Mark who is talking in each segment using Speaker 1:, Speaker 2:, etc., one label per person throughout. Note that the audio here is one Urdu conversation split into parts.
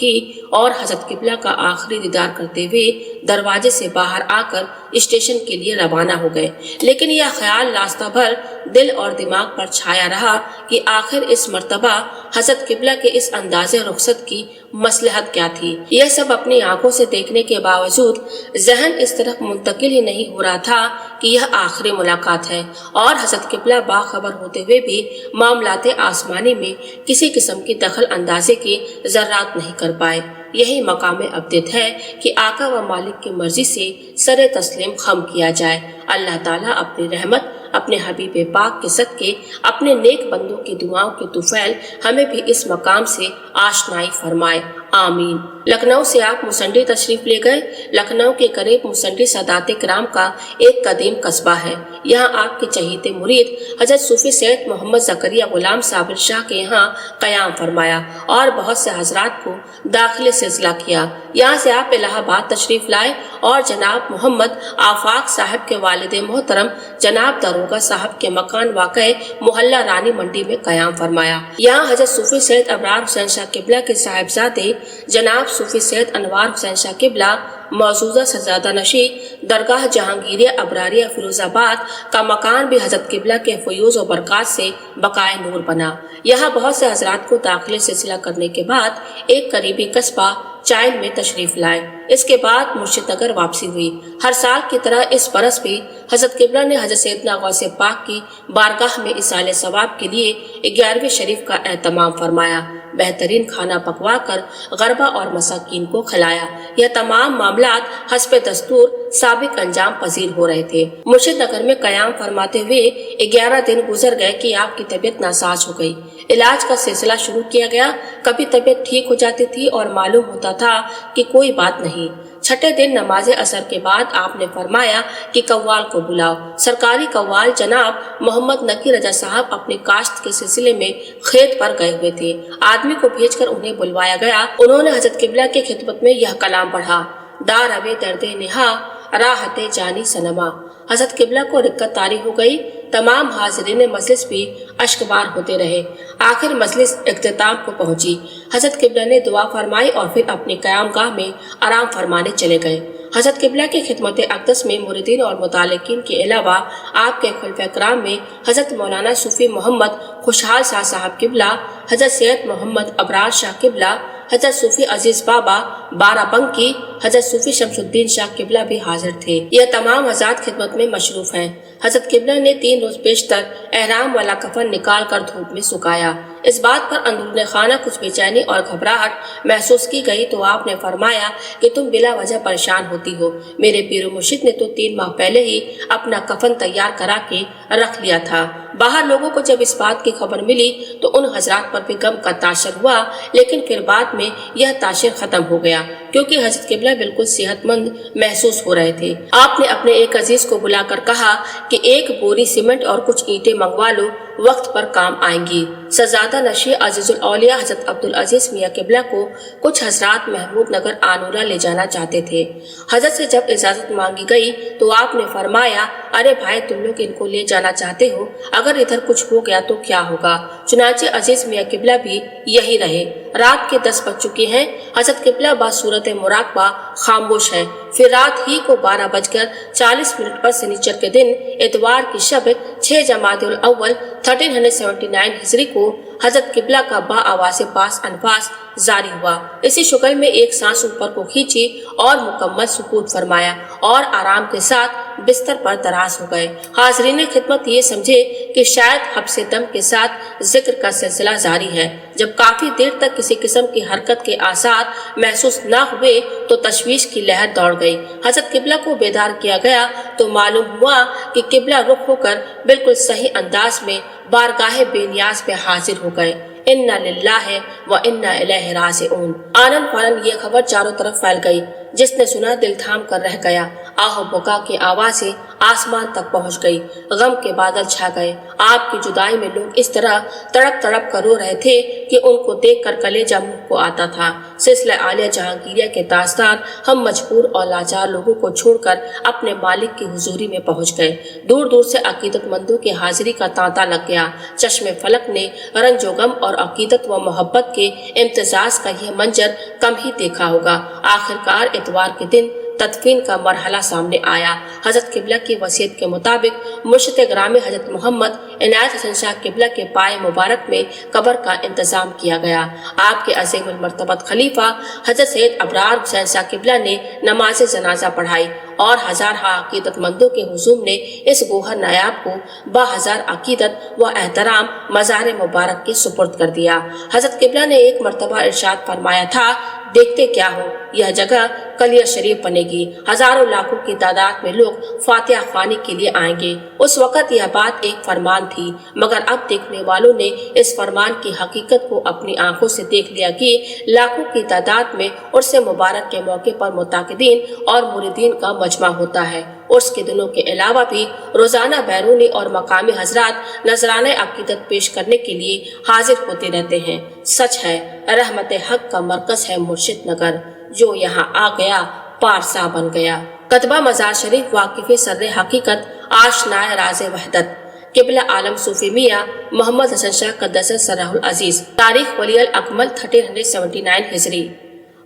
Speaker 1: کی اور حضرت قبلہ کا آخری دیدار کرتے ہوئے دروازے سے باہر آ کر اسٹیشن کے لیے روانہ ہو گئے، لیکن یہ خیال راستہ بھر دل اور دماغ پر چھایا رہا کہ آخر اس مرتبہ حضرت قبلہ کے اس انداز رخصت کی مصلحت کیا تھی۔ یہ سب اپنی آنکھوں سے دیکھنے کے باوجود ذہن اس طرف منتقل ہی نہیں ہو رہا تھا کہ یہ آخری ملاقات ہے، اور حضرت قبلہ باخبر ہوتے ہوئے بھی معاملات آسمانی میں کسی قسم کی دخل اندازی کی ذرات نہیں کر پائے۔ یہی مقام ابدت ہے کہ آقا و مالک کی مرضی سے سر تسلیم خم کیا جائے۔ اللہ تعالیٰ اپنی رحمت، اپنے حبیب پاک کے صدقے، اپنے نیک بندوں کی دعاؤں کے طفیل ہمیں بھی اس مقام سے آشنائی فرمائے، آمین۔ لکھنؤ سے آپ مسنڈی تشریف لے گئے۔ لکھنؤ کے قریب مسنڈی سادات کرام کا ایک قدیم قصبہ ہے۔ یہاں آپ کے چہیتے مرید حضرت صوفی سید محمد زکریا غلام صابر شاہ کے یہاں قیام فرمایا اور بہت سے حضرات کو داخل سلسلہ کیا۔ یہاں سے آپ الہ آباد تشریف لائے اور جناب محمد آفاق صاحب کے والد محترم جناب داروغہ صاحب کے مکان واقع محلہ رانی منڈی میں قیام فرمایا۔ یہاں حضرت صوفی سید ابرار حسین شاہ قبلہ کے صاحبزادے جناب صوفی سید انوار حسین شاہ قبلہ موجودہ سجادہ نشی درگاہ جہانگیریہ ابراریہ فیروز آباد کا مکان بھی حضرت قبلہ کے فیوز و برکات سے بقائے نور بنا۔ یہاں بہت سے حضرات کو داخل سلسلہ کرنے کے بعد ایک قریبی قصبہ چائل میں تشریف لائے۔ اس کے بعد مرشد نگر واپسی ہوئی۔ ہر سال کی طرح اس برس بھی حضرت قبلہ نے حضرت سیدنا غوث پاک کی بارگاہ میں ایصال ثواب کے لیے 11ویں شریف کا اہتمام فرمایا، بہترین کھانا پکوا کر غربا اور مساکین کو کھلایا۔ یہ تمام معاملات حسب دستور سابق انجام پذیر ہو رہے تھے۔ مرشد نگر میں قیام فرماتے ہوئے 11 دن گزر گئے کہ آپ کی طبیعت ناساز ہو گئی۔ علاج کا سلسلہ شروع کیا گیا۔ کبھی طبیعت ٹھیک ہو جاتی تھی اور معلوم ہوتا تھا کہ کوئی بات نہیں۔ چھٹے دن نماز عصر کے بعد آپ نے فرمایا کہ قوال کو بلاؤ۔ سرکاری قوال جناب محمد نقی رضا صاحب اپنے کاشت کے سلسلے میں کھیت پر گئے ہوئے تھے۔ آدمی کو بھیج کر انہیں بلوایا گیا۔ انہوں نے حضرت قبلہ کی خدمت میں یہ کلام پڑھا، دار اوے درد نہا راحت جانی سنما۔ حضرت قبلہ کو رکت طاری ہو گئی۔ تمام حاضرین مجلس بھی اشکبار ہوتے رہے۔ آخر مجلس اختتام کو پہنچی۔ حضرت قبلہ نے دعا فرمائی اور پھر اپنی قیام گاہ میں آرام فرمانے چلے گئے۔ حضرت قبلہ کی خدمت اقدس میں مریدین اور متعلقین کے علاوہ آپ کے خلفۂ کرام میں حضرت مولانا صوفی محمد خوشحال شاہ صاحب قبلہ، حضرت سید محمد ابرار شاہ قبلہ، حضرت صوفی عزیز بابا بارہ بنکی، حضرت صوفی شمس الدین شاہ قبلہ بھی حاضر تھے۔ یہ تمام حضرات خدمت میں مشروف ہیں۔ حضرت قبلہ نے 3 روز پیشتر احرام والا کفن نکال کر دھوپ میں سکھایا۔ اس بات پر اندرون خانہ کچھ بے چینی اور گھبراہٹ محسوس کی گئی تو آپ نے فرمایا کہ تم بلا وجہ پریشان ہوتی ہو۔ میرے پیر و مرشد نے تو 3 ماہ پہلے ہی اپنا کفن تیار کرا کے رکھ لیا تھا۔ باہر لوگوں کو جب اس بات کی خبر ملی تو ان حضرات پر بھی غم کا تاثر ہوا، لیکن پھر بعد میں یہ تاثر ختم ہو گیا کیونکہ حضرت قبلہ بالکل صحت مند محسوس ہو رہے تھے۔ آپ نے اپنے ایک عزیز کو بلا کر کہا کہ 1 بوری سیمنٹ اور کچھ اینٹیں منگوا لو، وقت پر کام آئیں گی۔ سجادہ نشی عزیز الاولیاء حضرت عبدالعزیز میاں قبلہ کو کچھ حضرات محمود نگر آنورہ لے جانا چاہتے تھے۔ حضرت سے جب اجازت مانگی گئی تو آپ نے فرمایا، ارے بھائی تم لوگ ان کو لے جانا چاہتے ہو، اگر ادھر کچھ ہو گیا تو کیا ہوگا؟ چنانچہ عزیز میاں قبلہ بھی یہی رہے۔ رات کے 10 بج چکے ہیں۔ حضرت قبلہ بصورت مراقبہ خاموش ہے۔ پھر رات ہی کو 12:40 پر سنیچر کے دن اتوار کی شب 6 جمادی الاول 1379 ہجری کو حضرت قبلہ کا با آواز پاس انفاس جاری ہوا۔ اسی شکل میں ایک سانس اوپر کو کھینچی اور مکمل سکوت فرمایا اور آرام کے ساتھ بستر پر دراز ہو گئے۔ حاضرین خدمت یہ سمجھے کہ شاید حبس دم کے ساتھ ذکر کا سلسلہ جاری ہے۔ جب کافی دیر تک کسی قسم کی حرکت کے آثار محسوس نہ ہوئے تو تشویش کی لہر دوڑ گئی۔ حضرت قبلہ کو بیدار کیا گیا تو معلوم ہوا کہ قبلہ رخ ہو کر بالکل صحیح انداز میں بارگاہ بے نیاز پہ حاضر ہو گئے۔ انا للہ و انا الیہ راجعون۔ آنن فوراً یہ خبر چاروں طرف پھیل گئی۔ جس نے سنا دل تھام کر رہ گیا۔ آہ و بکا کی آوازیں آسمان تک پہنچ گئی، غم کے بادل چھا گئے۔ آپ کی جدائی میں لوگ اس طرح تڑپ تڑپ کر رو رہے تھے کہ ان کو دیکھ کر کلیجہ منہ کو آتا تھا۔ سلسلہ عالیہ جہانگیریہ کے تاجدار ہم مجبور اور لاچار لوگوں کو چھوڑ کر اپنے مالک کی حضوری میں پہنچ گئے۔ دور دور سے عقیدت مندوں کی حاضری کا تانتا لگ گیا۔ چشم فلک نے رنج و غم اور عقیدت و محبت کے امتزاج کا یہ منظر کم ہی دیکھا ہوگا۔ آخرکار اتوار کے دن تدفین کا مرحلہ سامنے آیا۔ حضرت قبلہ کی وصیت کے مطابق مرشد گرامی حضرت محمد عنایت حسن شاہ قبلہ کے پائے مبارک میں قبر کا انتظام کیا گیا۔ آپ کے عظیم المرتبت خلیفہ حضرت سید ابرار حسین شاہ قبلہ نے نماز جنازہ پڑھائی اور ہزارہ عقیدت مندوں کے ہجوم نے اس گوہر نایاب کو با ہزار عقیدت و احترام مزار مبارک کے سپرد کر دیا۔ حضرت قبلہ نے ایک مرتبہ ارشاد فرمایا تھا، دیکھتے کیا ہو، یہ جگہ کلیہ شریف بنے گی، ہزاروں لاکھوں کی تعداد میں لوگ فاتحہ خوانی کے لیے آئیں گے۔ اس وقت یہ بات ایک فرمان تھی، مگر اب دیکھنے والوں نے اس فرمان کی حقیقت کو اپنی آنکھوں سے دیکھ لیا کہ لاکھوں کی تعداد میں عرس مبارک کے موقع پر متعاقدین اور مریدین کا مجمع ہوتا ہے۔ عرس کے دنوں کے علاوہ بھی روزانہ بیرونی اور مقامی حضرات نذرانہ عقیدت پیش کرنے کے لیے حاضر ہوتے رہتے ہیں۔ سچ ہے، رحمت حق کا مرکز ہے مرشد نگر، جو یہاں آ گیا پارسا بن گیا۔ کتبہ مزار شریف واقف سر حقیقت آشنائے راز وحدت قبلہ عالم صوفی میاں محمد حسن شاہ قدس سرہ العزیز، تاریخ ولی الاکمل 1379 ہجری،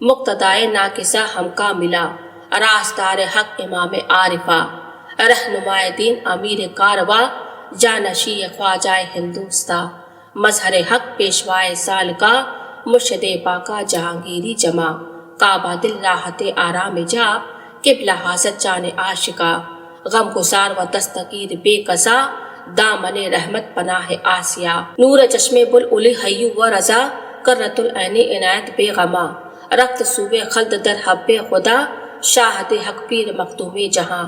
Speaker 1: مقتدائے ناقصہ ہم کا ملا، راستار حق امام عارفہ، رہنمائے دین امیر کارواں، جانشی خواجہ ہندوستہ، مظہر حق پیشوائے سالکا، مرشد پاکا جہانگیری جمع، کعبہ دل راحت آرام جا، قبلہ حاضر جان عاشقہ، غم گسار و دستگیر بے قضا، دامن رحمت پناہ آسیہ، نور چشم بلعلی حیو و رضا، کرۃ العین عنایت بے غما، رخت صوبے خلد در حب خدا، شاہد حق پیر مخدوم جہاں۔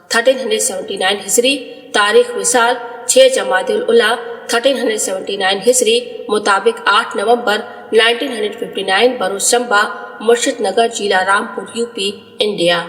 Speaker 1: 1379 ہجری، تاریخ وصال 6 جمادی الاولیٰ 1379 ہجری مطابق 8 نومبر 1959 بروز شنبہ، مرشد نگر، جیلا رام پور، یو پی، انڈیا۔